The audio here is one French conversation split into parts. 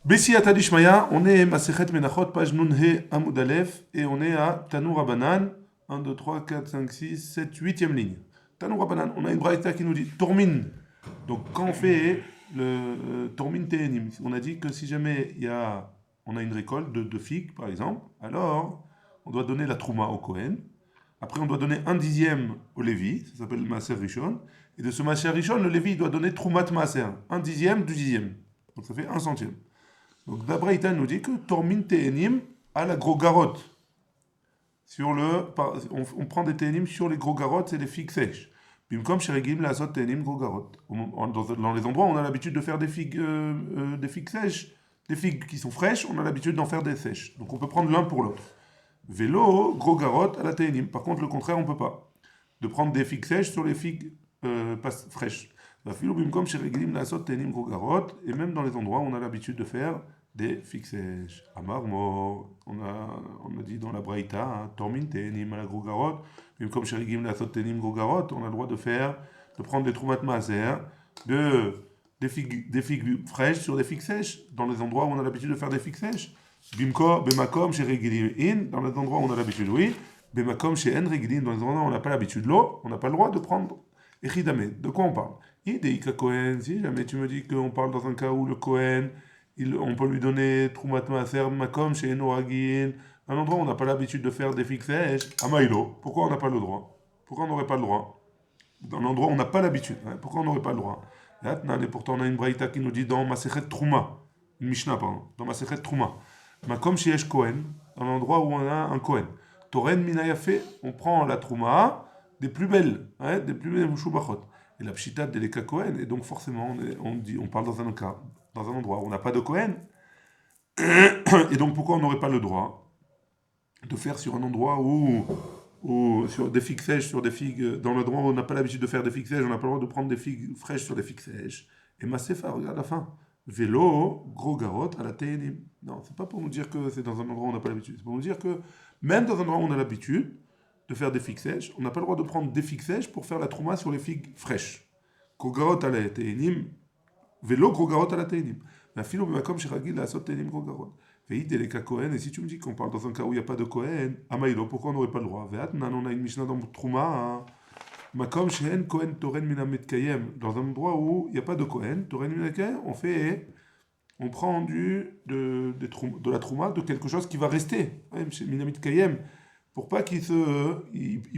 Bessiyat Adishmaya, on est Masechet Menachot, page Nunhe Amud Aleph, et on est à Tanoura Banan, 1, 2, 3, 4, 5, 6, 7, 8e ligne. Tanoura Banan, on a une braïta qui nous dit Tormin. Donc quand on fait le Tormin Tehenim, on a dit que si jamais on a une récolte de figues, par exemple, alors on doit donner la Trouma au Kohen. Après, on doit donner 1/10 au Lévi, ça s'appelle le Maaser Rishon. Et de ce Maaser Rishon, le Lévi doit donner Troumat Maaser, 1/10 du 10e. Donc ça fait 1 centième. Donc Dabraïta nous dit que Tormin Tehenim à la gros garotte. On prend des Tehenim sur les gros garottes, c'est des figues sèches. Bimkom Sheregim la Azot Tehenim gros garottes. Dans les endroits où on a l'habitude de faire des figues sèches, des figues qui sont fraîches, on a l'habitude d'en faire des sèches. Donc on peut prendre l'un pour l'autre. Vélo, gros garotte à la Tehenim. Par contre, le contraire, on ne peut pas. De prendre des figues sèches sur les figues pas fraîches. Bimkom Sheregim la Azot Tehenim gros garotte. Et même dans les endroits où on a l'habitude de faire des figues sèches. Amarmo, on a dit dans la Braïta, hein, Tormin Tehenim à la gros garotte, même comme Sherigim la Sot Tehenim gros garotte, on a le droit de prendre des Troumat Maaser, des figues fraîches sur des figues sèches, dans les endroits où on a l'habitude de faire des figues sèches. Bimko, Bemakom, Sherigim in, dans les endroits où on a l'habitude, oui. Bemakom, Shehen Regilin, dans les endroits où on n'a pas l'habitude, l'eau, on n'a pas le droit de prendre. Echidame, de quoi on parle? Ideika Kohen, si jamais tu me dis qu'on parle dans un cas où le Kohen, on peut lui donner Troumat Maaser, Makom, chez Enoragin, un endroit où on n'a pas l'habitude de faire des figues sèches, Amaïlo. Pourquoi on n'a pas le droit? Pourquoi on n'aurait pas le droit? Dans l'endroit où on n'a pas l'habitude, hein, pourquoi on n'aurait pas le droit? Et pourtant on a une braïta qui nous dit dans Masechet Trouma, une Mishnah, pardon, dans Masechet Trouma, Makom Sheesh Kohen, dans l'endroit où on a un Kohen. Toren Minayafe, on prend la Trouma des plus belles, hein, des plus belles Shubachot. Et la Pshita de l'Eka Kohen, et donc forcément on parle dans un cas, dans un endroit où on n'a pas de Kohen. Et donc pourquoi on n'aurait pas le droit de faire sur un endroit où sur des figues sèches, sur des figues, dans l'endroit où on n'a pas l'habitude de faire des figues sèches, on n'a pas le droit de prendre des figues fraîches sur des figues sèches. Et Masefa, regarde la fin. Vélo, gros garotte à la Tehenim. Non, c'est pas pour nous dire que c'est dans un endroit où on n'a pas l'habitude. C'est pour nous dire que même dans un endroit où on a l'habitude de faire des figues sèches, on n'a pas le droit de prendre des figues sèches pour faire la trouma sur les figues fraîches. Gros garotte à la Tehenim, vélo, gros garotte à la Tehenim. La filo comme chez Ragil, la sot Tehenim, gros garotte. Veïdeleka Kohen, et si tu me dis qu'on parle dans un cas où il n'y a pas de Kohen, Amaïlo, pourquoi on n'aurait pas le droit? Veatnan, on a une Mishnah dans Trouma, Makom Shehen Kohen Toren Minamet Kayem, dans un endroit où il n'y a pas de Kohen, Toren Minamet Kayem, on prend de la Trouma de quelque chose qui va rester, Minamet Kayem, pour pas qu'il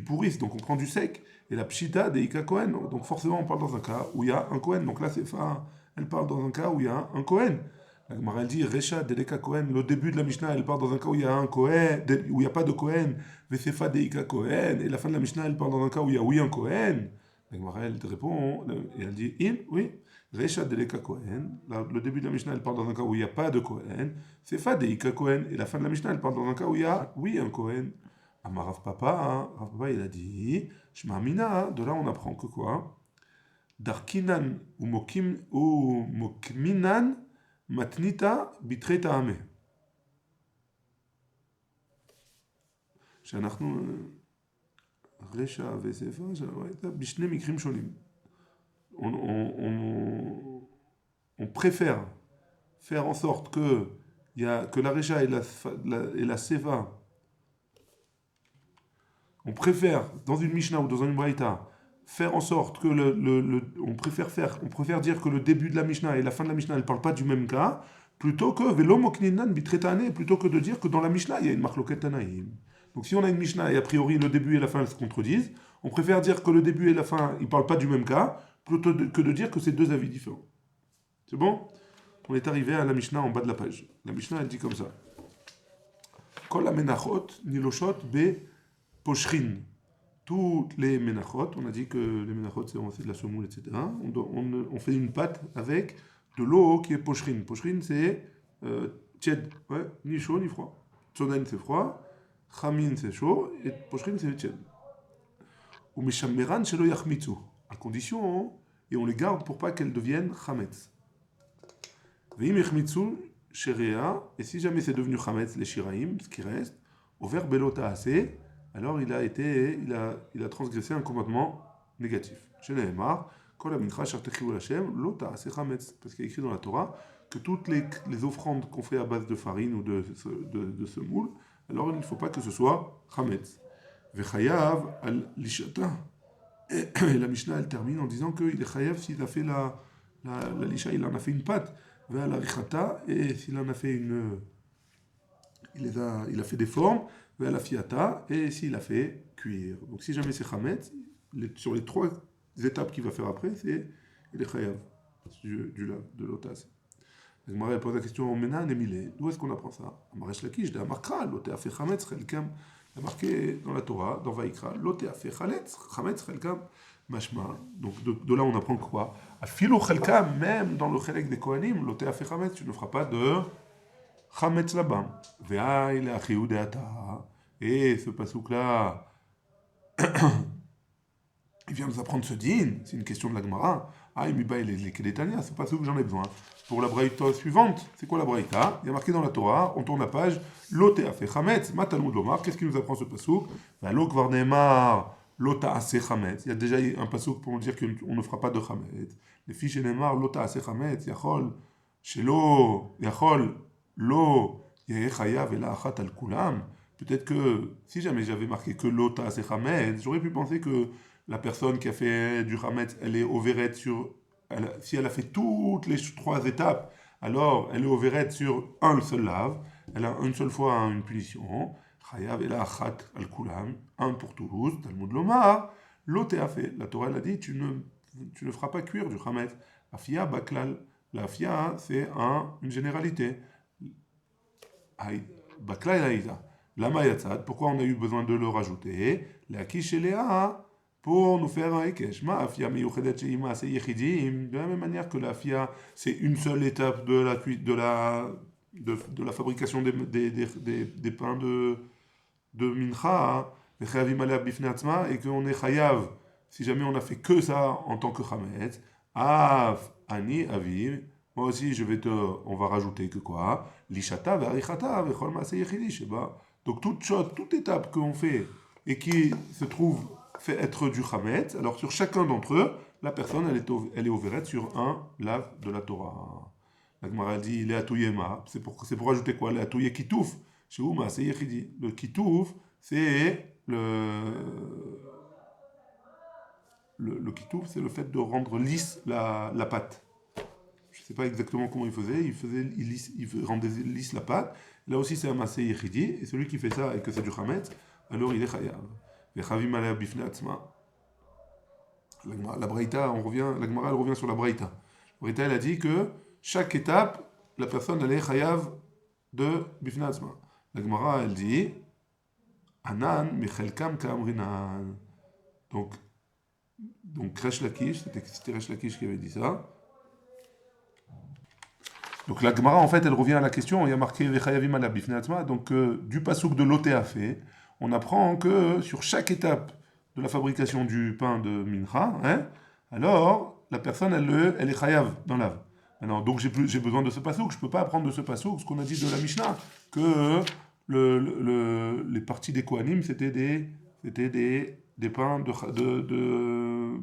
pourrisse, donc on prend du sec, et la Pshita des Ika Kohen, donc forcément on parle dans un cas où il y a un Kohen, donc là c'est fin, elle parle dans un cas où il y a un Kohen. La Gemara elle dit Recha Deleka Kohen, le début de la Mishnah elle parle dans un cas où il y a un Kohen, où il n'y a pas de Kohen, Vesefa Deika Kohen, et la fin de la Mishnah elle parle dans un cas où il y a oui un Kohen. La Gemara elle te répond, et elle dit oui, Recha Deleka Kohen, le début de la Mishnah elle parle dans un cas où il n'y a pas de Kohen, Sefa Deika Kohen, et la fin de la Mishnah elle parle dans un cas où il y a oui un Kohen. Amar Rav Papa, Rav Papa il a dit, Shema Mina, de là on apprend que quoi? Darkinan ou Mokminan מתניתא בתרי טעמי. שאנחנו רשע וספר, בשני מקרים שונים. On préfère faire en sorte que la Recha et la Seva, on préfère, dans une Mishnah ou dans une Braïta, faire en sorte que on préfère dire que le début de la Mishnah et la fin de la Mishnah ne parlent pas du même cas, plutôt que velo mokninan bitretane, plutôt que de dire que dans la Mishnah il y a une machloket tanaïm. Donc si on a une Mishnah et a priori le début et la fin se contredisent, on préfère dire que le début et la fin ils parlent pas du même cas, plutôt que de dire que c'est deux avis différents. C'est bon? On est arrivé à la Mishnah en bas de la page. La Mishnah elle dit comme ça. Kol amenachot niloshot be poshrin. Toutes les menachot, on a dit que les menachot c'est de la semoule, etc. On fait une pâte avec de l'eau qui est pocherine. Pocherine c'est tiède, ouais, ni chaud ni froid. Tzonen c'est froid, chamin c'est chaud, et pocherine c'est tiède. Ou mishameran shelo yachmitzu, à condition, et on les garde pour pas qu'elles deviennent chametz. Veim yachmitzu sherea, et si jamais c'est devenu chametz, les shiraim, ce qui reste, au verbe belota assez, alors il a transgressé un commandement négatif. Chez Nehemar, Kol ha-mincha asher techivu l'Hashem, lo ta'aseh chametz, parce qu'il est écrit dans la Torah que toutes les offrandes qu'on fait à base de farine ou de semoule, alors il ne faut pas que ce soit chametz. Vechayav al lishata. Et la Mishnah, elle termine en disant qu'il est chayav s'il a fait la lisha, il en a fait une pâte. Ve'al la richata, et s'il en a fait il a fait des formes. Ve'al la fiata, et s'il a fait cuire. Donc si jamais c'est chametz, sur les 3 étapes qu'il va faire après, il est chayav de l'otas. Donc Marie pose la question, Menan et Milé, d'où est-ce qu'on apprend ça? Amaresh Lakish, de Amarkra, l'oté a fait chametz chelkam. Il y a marqué dans la Torah, dans Vaïkra, l'oté a fait chametz chelkam mashma. Donc de là on apprend quoi? A filo chelkam, même dans le chelek des Kohanim, l'oté a fait chametz, tu ne feras pas de chametz là-bas. Ve'a il a chiou de ata. Et ce pasouk là, il vient nous apprendre ce din, c'est une question de la Gemara. Ah, il les Kedetania, c'est pas ce que j'en ai besoin. Pour la braïta suivante, c'est quoi la braïta? Il y a marqué dans la Torah, on tourne la page, Loté a fait chametz, matalmud lomar, qu'est-ce qui nous apprend ce pasouk? Lo kvar neemar, lota ase chametz. Il y a déjà un pasouk pour nous dire qu'on ne fera pas de chametz. Les fiches neemar, lota ase chametz, yachol, shelo, yachol, lo, yechayav ela achat al kulam. Peut-être que si jamais j'avais marqué que lota ase chametz, j'aurais pu penser que la personne qui a fait du chametz, elle est overet si elle a fait toutes les 3 étapes, alors elle est overet sur un seul lave, elle a une seule fois une punition, chayav ela achat al kulam, un pour tous, Talmud lomar, l'autre a fait, la Torah elle a dit, tu ne feras pas cuire du chametz, afia baklal, la afia c'est une généralité, baklal aïda, lama yatzad, pourquoi on a eu besoin de le rajouter, la kish et léa, pour nous faire un Hekesh. De la même manière que la fia, c'est une seule étape de la fabrication des pains de mincha, et qu'on est chayav, si jamais on a fait que ça en tant que chametz, av, ani, aviv, moi aussi on va rajouter que quoi? Lishata, verichata, vechol maase yechidi, sheba. Donc toute étape qu'on fait et qui se trouve fait être du chametz, alors sur chacun d'entre eux, la personne elle est ovérette sur un lave de la Torah. La Gemara dit il est atouyema, c'est pour ajouter quoi? Il est atouye kitouf, chez Ouma c'est yechidi. Le kitouf c'est le kitouf, c'est le fait de rendre lisse la pâte. Je ne sais pas exactement comment il rendait lisse la pâte. Là aussi c'est un massé yechidi, et celui qui fait ça et que c'est du chametz, alors il est chayav. La braïta, la Gemara elle revient sur la braïta. La braïta elle a dit que chaque étape, la personne elle est chayav de bifnatzma. La Gemara elle dit Anan michelkam kamrinan. Donc Resh Lakish, c'était Resh Lakish qui avait dit ça. Donc la Gemara en fait elle revient à la question, il y a marqué Vechayavim ala bifnatzma, donc du pasouk de l'Oté fait. On apprend que sur chaque étape de la fabrication du pain de mincha, alors la personne elle est chayav dans l'ave. Alors donc j'ai besoin de ce pasouk, je ne peux pas apprendre de ce pasouk ce qu'on a dit de la Mishnah, que les parties des Kohanim c'était des pains de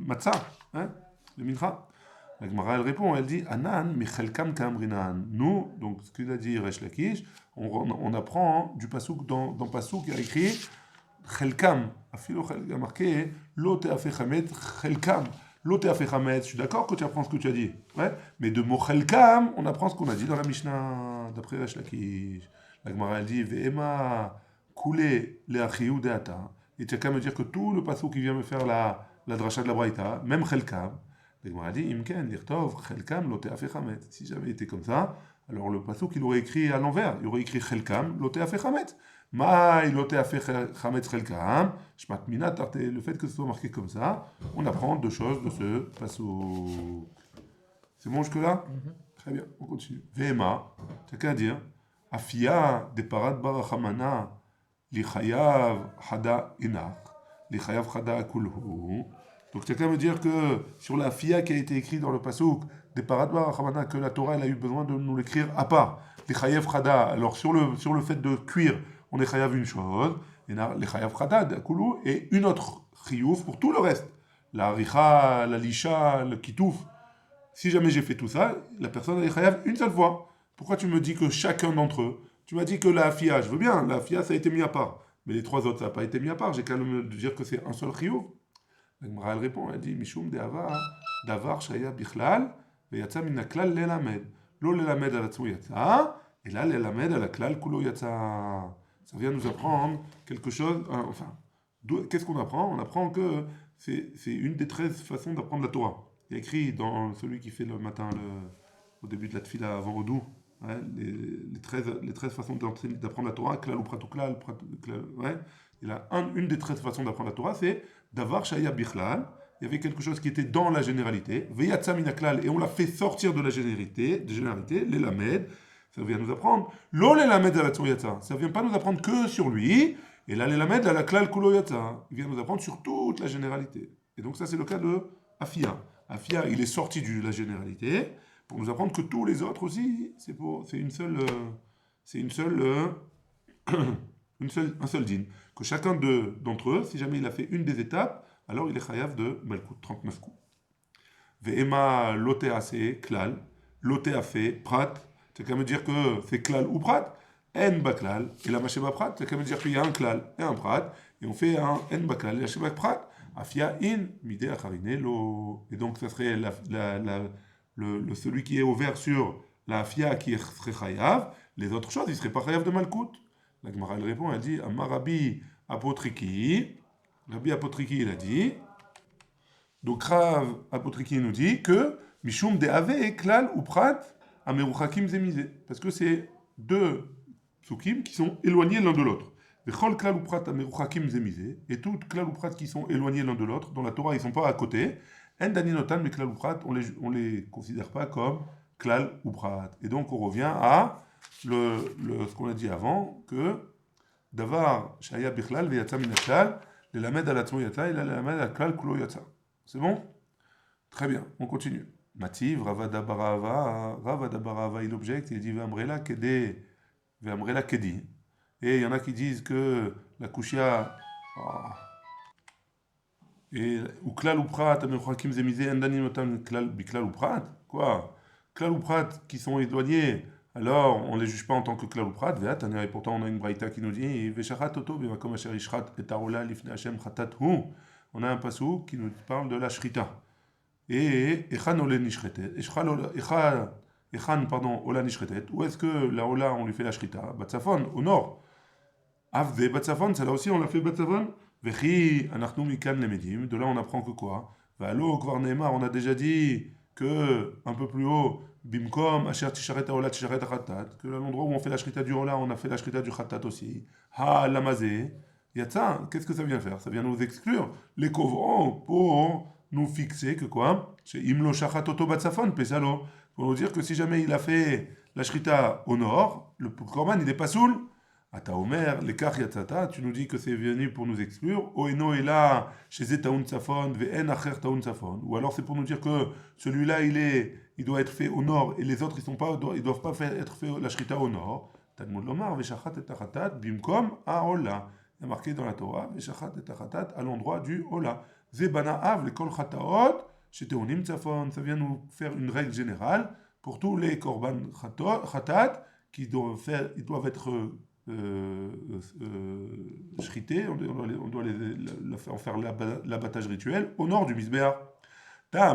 matzah, de mincha. La Gemara elle répond, elle dit Anan michelkam kamrinan. Nous, donc ce qu'il a dit Resh Lakish, on apprend du pasouk dans pasouk il y a écrit chelkam, il y a marqué l'oté a fait chametz chelkam. L'oté a fait chametz, je suis d'accord que tu apprends ce que tu as dit, mais de mot chelkam, on apprend ce qu'on a dit dans la Mishnah d'après Resh Lakish. La Gemara elle dit ve'ema koulé le'achiou de'ata. Et tu as qu'à me dire que tout le pasouk qui vient me faire la dracha de la braïta, même chelkam. La Gemara dit imken lirtov chelkam l'oté a fait chametz. Si j'avais été comme ça, alors le pasouk il aurait écrit à l'envers, il aurait écrit chelkam l'oté a fait chametz. Maï l'oté a fait chametz chelkam, shmat mina tarte. Le fait que ce soit marqué comme ça, on apprend 2 choses de ce pasouk. C'est bon jusque-là? Très bien, on continue. Vema, tu as qu'à dire afia de parat barachamana li chayav hada inach, li chayav hada kulhu. Donc tu as qu'à me dire que sur la fia qui a été écrite dans le pasouk des paradbar Ramana, que la Torah elle a eu besoin de nous l'écrire à part. Les chayav chada, alors sur le fait de cuire, on est chayav une chose, et les chayav chada d'akulu, et une autre chiyuv pour tout le reste. La richa, la lisha, le kitouf, Si jamais j'ai fait tout ça, la personne est chayav une seule fois. Pourquoi tu me dis que chacun d'entre eux? Tu m'as dit que la fia, je veux bien, la fia ça a été mis à part. Mais les trois autres, ça n'a pas été mis à part. J'ai qu'à me dire que c'est un seul chiyuv. La Gemara, elle répond, elle dit, Mishum de'ava, davar shaya bichlal, ve'yatsa min haklal lelamed. Lo lelamed al atzmo yatsa, et là lelamed al haklal kulo yatsa. Ça vient nous apprendre quelque chose, enfin, qu'est-ce qu'on apprend? On apprend que c'est une des 13 façons d'apprendre la Torah. Il y a écrit dans celui qui fait le matin, au début de la tfila avant Odou, ouais, les 13 façons d'apprendre la Torah, klal ou prat ou klal, ouais. Il a une des 13 façons d'apprendre la Torah, c'est d'avar shaya bichlal. Il y avait quelque chose qui était dans la généralité, veyatsa min haklal, et on l'a fait sortir de la généralité, les lamed. Ça vient nous apprendre, lo les lamed à la yatsa. Ça vient pas nous apprendre que sur lui, et là les lamed à la klal kulo yatsa. Il vient nous apprendre sur toute la généralité. Et donc ça c'est le cas de Afia. Afia, il est sorti de la généralité pour nous apprendre que tous les autres aussi, c'est un seul din. Que chacun d'entre eux, si jamais il a fait une des étapes, alors il est chayav de Malkout, 39 coups. Ve'ema lote ase klal, lote afe prat, c'est qu'à me dire que c'est klal ou prat, en baklal, et la macheba prat, c'est qu'à me dire qu'il y a un klal et un prat, et on fait un en baklal et la sheba prat, afia in, mide acharine lo. Et donc ça serait celui qui est ouvert sur la afia qui serait chayav, les autres choses, il ne serait pas chayav de Malkout. La Gemara elle répond, elle dit, Amarabi Apotriki, Rabbi Apotriki il a dit, donc Rav Apotriki nous dit que Mishum de Ave Klal ou Prat Ameruchakim Zemizé, parce que c'est deux psukim qui sont éloignés l'un de l'autre. Vechol Klal ou Prat Ameruchakim Zemizé, et toutes Klal ou Prat qui sont éloignés l'un de l'autre, dans la Torah ils ne sont pas à côté, En Daninotan, mais Klal ou Prat, on les considère pas comme Klal ou Prat. Et donc on revient à ce qu'on a dit avant, que Davar Shaya Bichlal Veyatsa Min Haklal, le Lamed al Atzmo Yatsa, et le Lamed al Klal Kulo Yatsa. C'est bon? Très bien, on continue. Mativ, Ravada Barava, il objecte, il dit Vamrela Kede, Vamrela Kedi. Et il y en a qui disent que la Kushia. Et ou klal ou prat, amechokim zemizé, endani notam biklal ou prat. Quoi? Klal ou prat qui sont éloignés, alors on ne les juge pas en tant que klal ou prat. Et pourtant on a une braïta qui nous dit Veshachat oto b'makom asher ishrat et arola lifnei Hashem chatat hu. On a un passou qui nous parle de la shrita. Et echan ole nishretet. Echan, pardon, ola nishretet. Où est-ce que la ola on lui fait la shrita? Batsafon, au nord. Avde batsafon, ça là aussi on l'a fait batsafon. Vechi anachnu mikan lemedim. De là on apprend que quoi? Valo kvar neemar, on a déjà dit que un peu plus haut, bimkom asher tisharet haola tisharet hachatat, que l'endroit où on fait la shrita du hola, on a fait la shrita du chatat aussi. Ha lamazé. Yatsa, qu'est-ce que ça vient faire? Ça vient nous exclure les covrons pour nous fixer que quoi? C'est imlo shachat oto batsafon pesalo. Pour nous dire que si jamais il a fait la shrita au nord, le korban il est pas soul. Ata Omer, l'écart yatzata, tu nous dis que c'est venu pour nous exclure. Oeno est là, chez Zetaoun Tsafon, Ve'en Acher Taoun Tsafon. Ou alors c'est pour nous dire que celui-là, il doit être fait au nord et les autres, ils doivent pas être fait la shrita au nord. Talmud Lomar, Veshachat et Tachatat, Bimkom, Aola. Il y a marqué dans la Torah, Veshachat et Tachatat, à l'endroit du Ola. Zebana Av, les Kol Chataot, chez Teonim Tsafon. Ça vient nous faire une règle générale pour tous les Korban Chatat qui doivent être shrités, on doit en faire l'abattage rituel au nord du Misbéa. La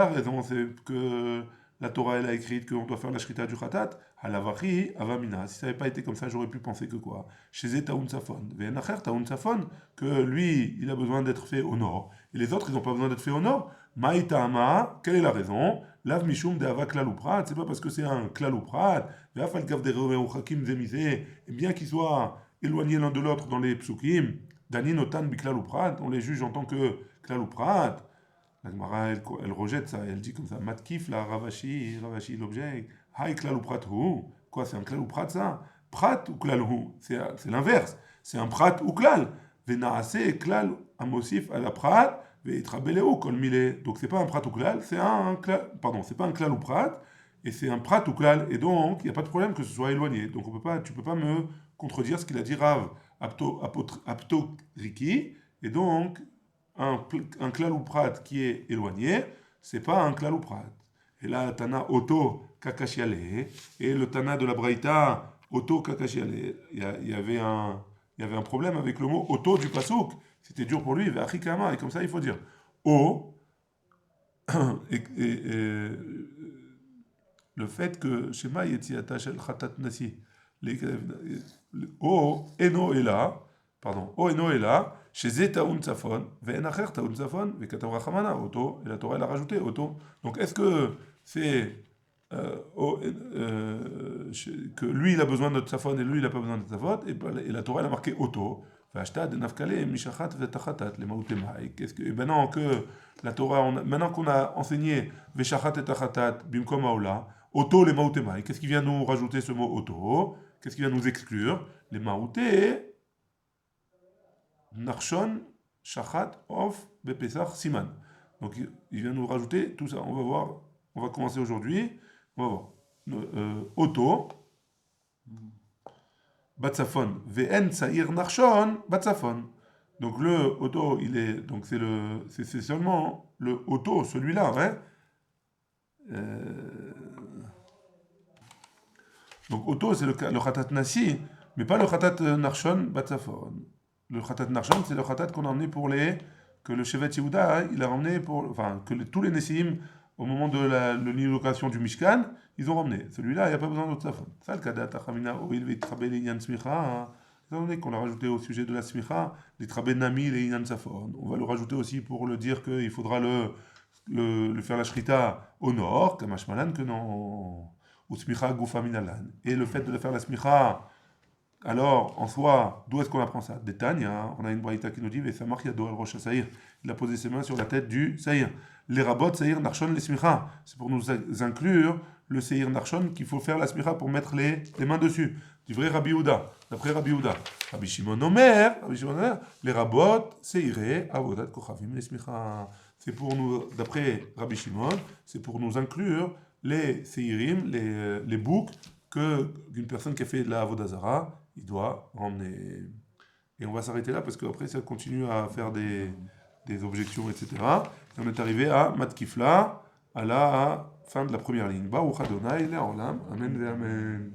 raison c'est que la Torah elle a écrit qu'on doit faire la shrita du khatat, halavachi avamina. Si ça n'avait pas été comme ça, j'aurais pu penser que quoi? Chez Taoun Safon, Venacher Taoun Safon, que lui il a besoin d'être fait au nord, et les autres ils n'ont pas besoin d'être faits au nord. Maïtama, quelle est la raison? Lav mishum de ava klal ou prat, c'est pas parce que c'est un klal ou prat, ve'afal gav de reuchakim zemizé, et bien qu'ils soient éloignés l'un de l'autre dans les psukim, dani notan bi klal ou prat, on les juge en tant que klal ou prat. La Gemara elle rejette ça, elle dit comme ça, matkif la Ravashi l'objet, hay klal ou prat hu, quoi c'est un klal ou prat ça? Prat ou klal hu, c'est l'inverse, c'est un prat ou klal, ve'naase klal amosif à la prat. Donc c'est pas un prat ou klal, c'est pas un klal ou prat, et c'est un prat ou klal, et donc il n'y a pas de problème que ce soit éloigné. Donc tu peux pas me contredire ce qu'il a dit Rav Apto Riki, et donc un klal ou prat qui est éloigné, c'est pas un klal ou prat. Et là, Tana Oto Kakashiale, et le Tana de la Braïta Oto Kakashiale. Il y avait un problème avec le mot Oto du Pasouk. C'était dur pour lui, Vachikama, et comme ça il faut dire O. Et le fait que Shema Yetziata Shel Khatat Nasi, O Eno Ela, pardon, O Eno Ela, chez Zetaoun Tsafon, Ve'en Acher Taoun Tsafon, Ve'katav Rachamana, Oto, et la Torah elle a rajouté Oto. Donc est-ce que c'est que lui il a besoin de Tsafon et lui il n'a pas besoin de Tsafon, et la Torah elle a marqué Oto. Qu'est-ce que, et maintenant que la Torah, maintenant qu'on a enseigné Veshachat et Tachatat, Bimkom Aola, Oto les Maoutemai, qu'est-ce qui vient nous rajouter ce mot Oto? Qu'est-ce qui vient nous exclure? Les Maouté, Narshon, Shachat, Of, Bepesach, Siman. Donc il vient nous rajouter tout ça. On va voir, on va commencer aujourd'hui. On va voir. Oto. Batsafon, V'en Saïr Narshon, Batsafon. Donc le auto, il est, donc c'est seulement le auto, celui-là, hein. Donc auto, c'est le khatat nasi, mais pas le khatat narshon batsafon. Le khatat narshon, c'est le khatat qu'on a emmené pour que le Shevet Yehuda, il a ramené enfin, que tous les Nessim, au moment de l'inauguration du Mishkan, ils ont ramené. Celui-là, il n'y a pas besoin de tsafon. Ça, le kadat, achamina, oil, vitrabel, inyan smicha, étant donné qu'on l'a rajouté au sujet de la smicha, les trabel nami, les inyan tsafon. On va le rajouter aussi pour le dire qu'il faudra le faire la shrita au nord, kamashmalan, que non, ou smicha gufa minalan. Et le fait de le faire la smicha, alors, en soi, d'où est-ce qu'on apprend ça? Des Tanya, on a une braïta qui nous dit, Vesamach yado al rosh saïr. Il a posé ses mains sur la tête du saïr. Les rabots saïr narshon les smicha. C'est pour nous inclure le saïr narshon qu'il faut faire la smicha pour mettre les mains dessus. Du vrai Rabbi Yehuda, d'après Rabbi Yehuda. Rabbi Shimon Omer, les rabots saïré avodat kochavim les smicha. C'est pour nous, d'après Rabbi Shimon, c'est pour nous inclure les saïrim, les boucs, qu'une personne qui a fait de la Avodazara, il doit emmener. Et on va s'arrêter là parce qu'après ça continue à faire des objections, etc. Et on est arrivé à Matkifla, à la fin de la première ligne. Baruch Adonai, Le'olam, Amen, Amen.